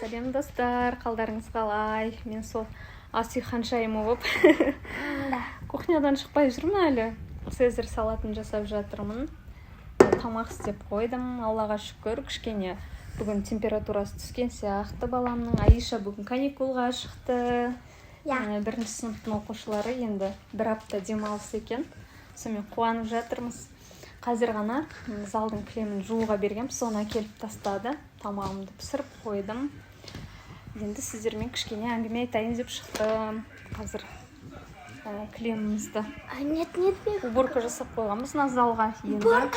Сәлем достар, қалдарыңыз қалай? Мен сол ас үй ханшайымы болып кухнядан шықпай жүрмін әлі. Цезарь салатын жасап жатырмын. Тамақ істеп қойдым, Аллаға шүкір. Кішкене бүгін температурасы түскен сияқты баламның. Аиша бүгін каникулға шықты. Бірінші сыныптың оқушылары енді бір апта демалыс екен. Сонымен қуанып жатырмыз. Қазір ғана залдың кілемін жууға бергем, соны әкеліп тастады. Тамағымды пісіріп қойдым. Енді сіздермен кішкене әңгіме айтайын деп шықтым. Қазір кілемімізді уборка жасап қойғанбыз мына залға. Енді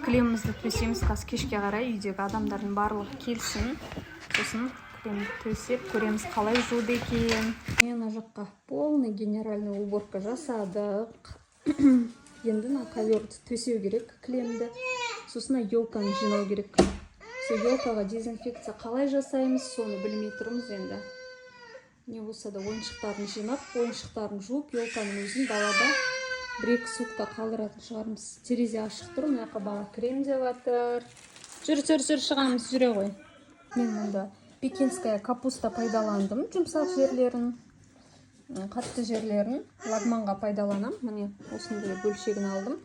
кілемімізді төсейміз. Қазір кешке қарай үйдегі адамдардың барлығы келсін. Сосын кілемді төсеп көреміз қалай жуды екен. Мына жаққа полный генеральный уборка жасадық. Енді коверді төсеу керек кілемді. Сосын елканы жинау керек. Сол елкаға дезинфекция қалай жасаймыз, соны білмей тұрмыз енді. Не болса да ойыншықтарын жинап, ойыншықтарын жуып, елканың өзін далада 1-2 сутка қалдыратын шығармыз. Терезе ашық тұр, мына жаққа бала кірем деп жатыр. Жүр, шығамыз, жүре ғой. Мен мұнда пекинская капуста пайдаландым, жұмсақ жерлерін. Қатты жерлерін лагманға пайдаланам. Міне осындай бөлшегін алдым.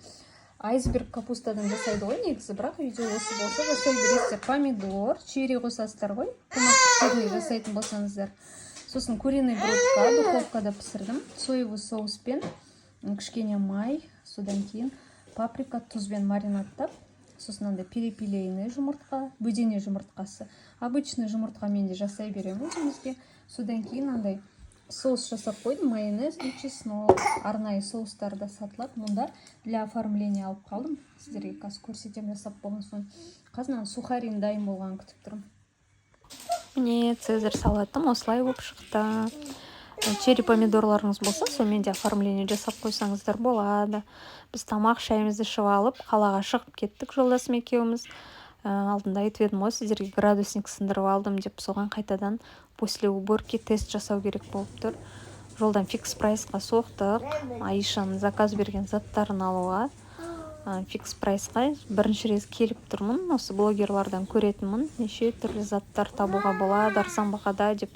Айсберг капустадан жасайды ғой негізі, бірақ үйде осы болса жасай бересіздер. Помидор, черри қосасыздар ғой. Томатты жасайтын болсаңыздар. Сосын куриный грудка духовкада пісірдім. Соевый соуспен, кішкене май, содан кейін паприка, тұзбен маринадтап. Сосын андай перепелейный жұмыртқа, бөдене жұмыртқасы. Обычный жұмыртқа мен де жасай беремін өзімізге. Содан кейін андай соус жасап қойдым, майонез и чеснок. Арнайы соустарда сатылады. Мұнда для оформления алып қалдым. Сіздерге қазір көрсетем жасап болған соң. Қазір сухарин дайын болған күтіп тұрмын. Міне цезарь салатым осылай болып шықты. Черри помидорларыңыз болса, сонымен де оформление жасап қойсаңыздар болады. Біз тамақ шайымызды ішіп алып, қалаға шығып кеттік жолдасым екеуміз. Алдында айтып едім ғой, сіздерге градусник сындырып алдым деп, соған қайтадан после уборки тест жасау керек болып тұр. Жолдан фикс прайсқа соқтық. Аишаның заказ берген заттарын алуға. Фикс прайсқа бірінші рет келіп тұрмын. Осы блогерлардан көретінмін. Неше түрлі заттар табуға болады арзан бағада деп.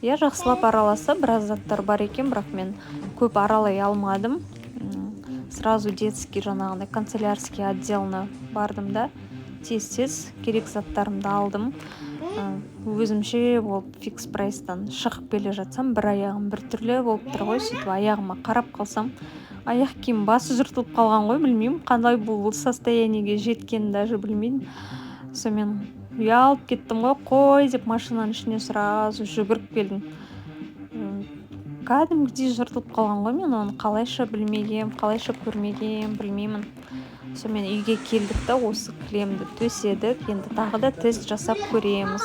Я жақсылап араласа, біраз заттар бар екен, бірақ мен көп аралай алмадым. Сразу детский жаңағындай канцелярский отделына бардым да. Тез керек заттарымды алдым. Өзімше ол фикс прайстан шығып келе жатсам, бір аяғым бір түрлі болып тұр ғой. Сөйтіп аяғыма қарап қалсам, аяқ киім басы жыртылып қалған ғой, білмеймін. Қандай бұл состояниеге жеткенін даже білмеймін. Сонымен ұялып кеттім ғой, қой деп машинаның ішіне сразу жүгіріп келдім. Кәдімгідей жыртылып қалған ғой, мен оны қалайша білмегем, қалайша көрмегем, білмеймін. Сонымен үйге келдік та осы кілемді төседік. Енді тағы да тест жасап көреміз.